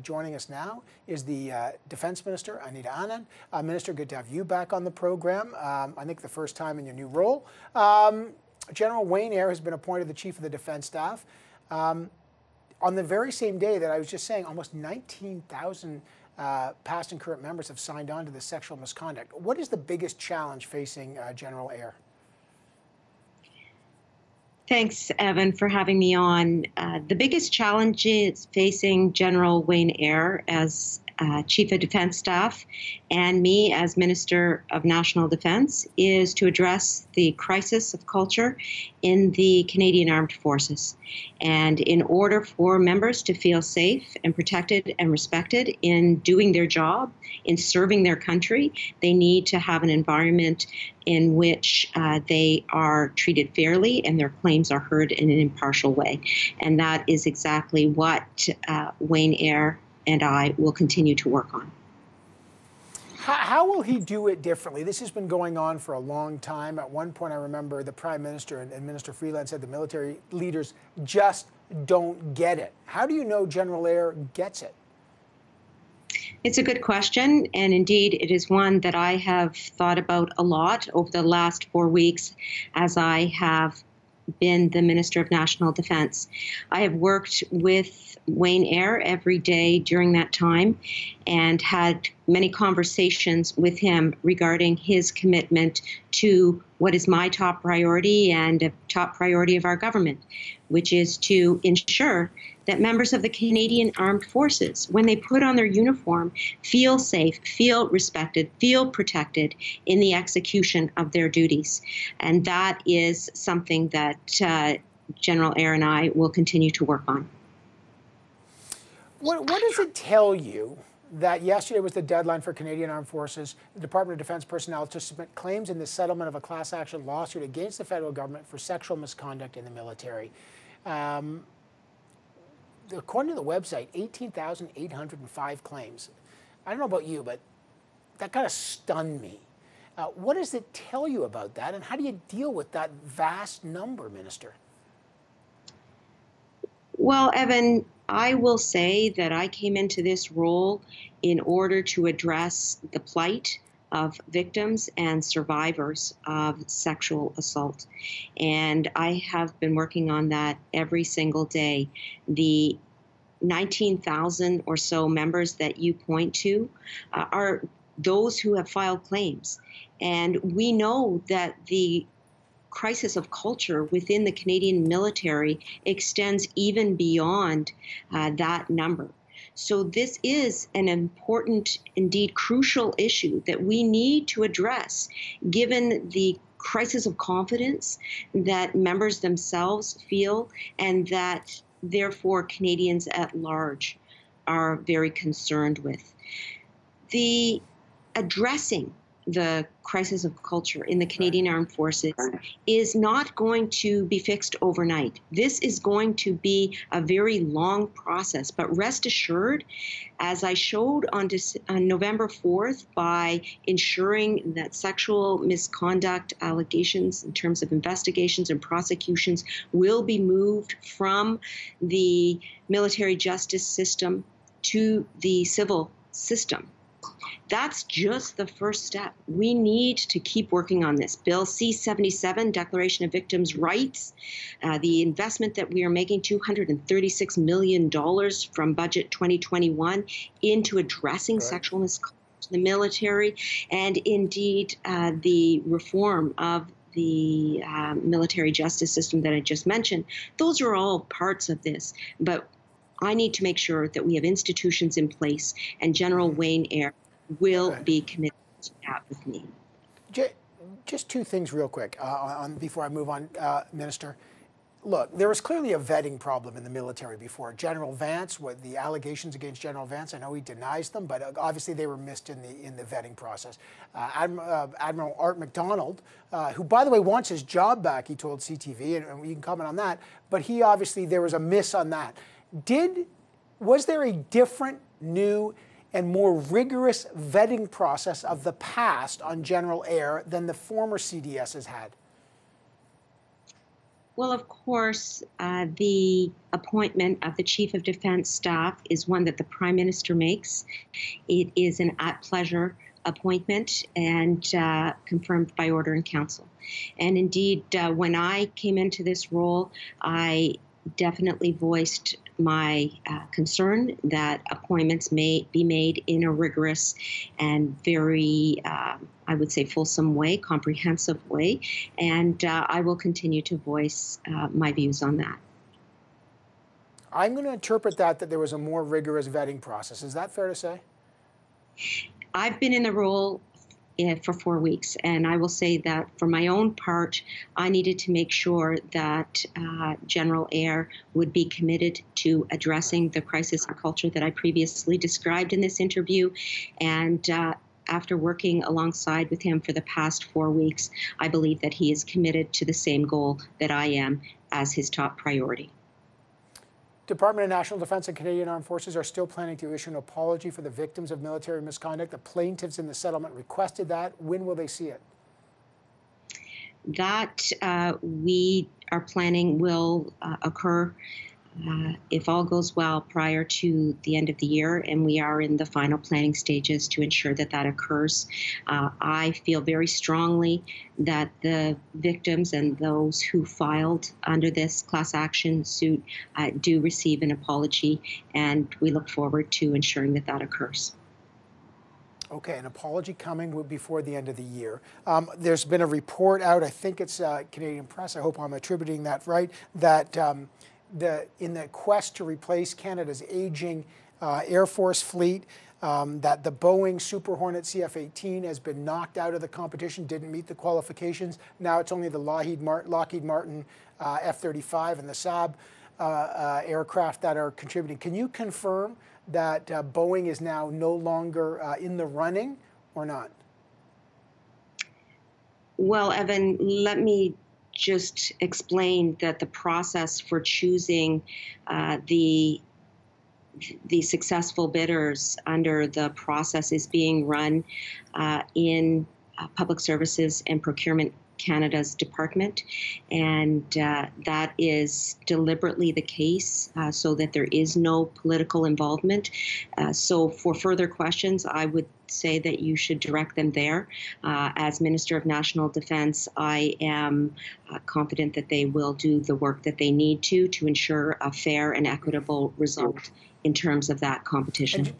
Joining us now is the Defense Minister, Anita Anand. Minister, good to have you back on the program. I think the first time in your new role. General Wayne Eyre has been appointed the Chief of the Defense Staff. On the very same day that I was just saying, almost 19,000 past and current members have signed on to the sexual misconduct. What is the biggest challenge facing General Eyre? Thanks, Evan, for having me on. The biggest challenge is facing General Wayne Eyre as Chief of Defense Staff and me as Minister of National Defense is to address the crisis of culture in the Canadian Armed Forces. And in order for members to feel safe and protected and respected in doing their job, in serving their country, they need to have an environment in which they are treated fairly and their claims are heard in an impartial way. And that is exactly what Wayne Eyre and I will continue to work on. How will he do it differently? This has been going on for a long time. At one point, I remember the Prime Minister and Minister Freeland said the military leaders just don't get it. How do you know General Eyre gets it? It's a good question, and indeed it is one that I have thought about a lot over the last 4 weeks as I have been the Minister of National Defense. I have worked with Wayne Eyre every day during that time and had many conversations with him regarding his commitment to what is my top priority and a top priority of our government, which is to ensure that members of the Canadian Armed Forces, when they put on their uniform, feel safe, feel respected, feel protected in the execution of their duties. And that is something that General Eyre and I will continue to work on. What does it tell you that yesterday was the deadline for Canadian Armed Forces, the Department of Defense personnel to submit claims in the settlement of a class action lawsuit against the federal government for sexual misconduct in the military? According to the website, 18,805 claims. I don't know about you, but that kind of stunned me. What does it tell you about that, and how do you deal with that vast number, Minister? Well, Evan, I will say that I came into this role in order to address the plight of victims and survivors of sexual assault. And I have been working on that every single day. The 19,000 or so members that you point to are those who have filed claims. And we know that the crisis of culture within the Canadian military extends even beyond that number. So this is an important, indeed crucial issue that we need to address, given the crisis of confidence that members themselves feel and that therefore Canadians at large are very concerned with. The addressing the crisis of culture in the Canadian Armed Forces is not going to be fixed overnight. This is going to be a very long process, but rest assured, as I showed on November 4th, by ensuring that sexual misconduct allegations in terms of investigations and prosecutions will be moved from the military justice system to the civil system. That's just the first step. We need to keep working on this. Bill C-77, Declaration of Victims' Rights, the investment that we are making, $236 million from Budget 2021 into addressing sexual misconduct in the military, and indeed the reform of the military justice system that I just mentioned. Those are all parts of this, but I need to make sure that we have institutions in place, and General Wayne Eyre will be committed to that with me. Just two things real quick before I move on, Minister. Look, there was clearly a vetting problem in the military before. General Vance, the allegations against General Vance, I know he denies them, but obviously they were missed in the vetting process. Admiral Art MacDonald, who, by the way, wants his job back, he told CTV, and you can comment on that, but he obviously, there was a miss on that. Was there a different, new, and more rigorous vetting process of the past on General Eyre than the former CDS has had? Well, of course, the appointment of the Chief of Defense Staff is one that the Prime Minister makes. It is an at-pleasure appointment and confirmed by order in council. And indeed, when I came into this role, I definitely voiced my concern that appointments may be made in a rigorous and very, I would say, fulsome way, comprehensive way. And I will continue to voice my views on that. I'm going to interpret that there was a more rigorous vetting process. Is that fair to say? I've been in the role for 4 weeks, and I will say that for my own part, I needed to make sure that General Eyre would be committed to addressing the crisis in culture that I previously described in this interview. And after working alongside with him for the past 4 weeks, I believe that he is committed to the same goal that I am as his top priority. Department of National Defence and Canadian Armed Forces are still planning to issue an apology for the victims of military misconduct. The plaintiffs in the settlement requested that. When will they see it? That we are planning will occur, if all goes well, prior to the end of the year, and we are in the final planning stages to ensure that that occurs. I feel very strongly that the victims and those who filed under this class action suit do receive an apology, and we look forward to ensuring that that occurs. Okay, an apology coming before the end of the year. There's been a report out, I think it's Canadian Press, I hope I'm attributing that right, that in the quest to replace Canada's aging Air Force fleet, that the Boeing Super Hornet CF-18 has been knocked out of the competition, didn't meet the qualifications. Now it's only the Lockheed Martin F-35 and the Saab aircraft that are contributing. Can you confirm that Boeing is now no longer in the running or not? Well, Evan, let me just explain that the process for choosing the successful bidders under the process is being run in Public Services and Procurement Canada's department, and that is deliberately the case so that there is no political involvement. So for further questions, I would say that you should direct them there. As Minister of National Defence, I am confident that they will do the work that they need to ensure a fair and equitable result in terms of that competition.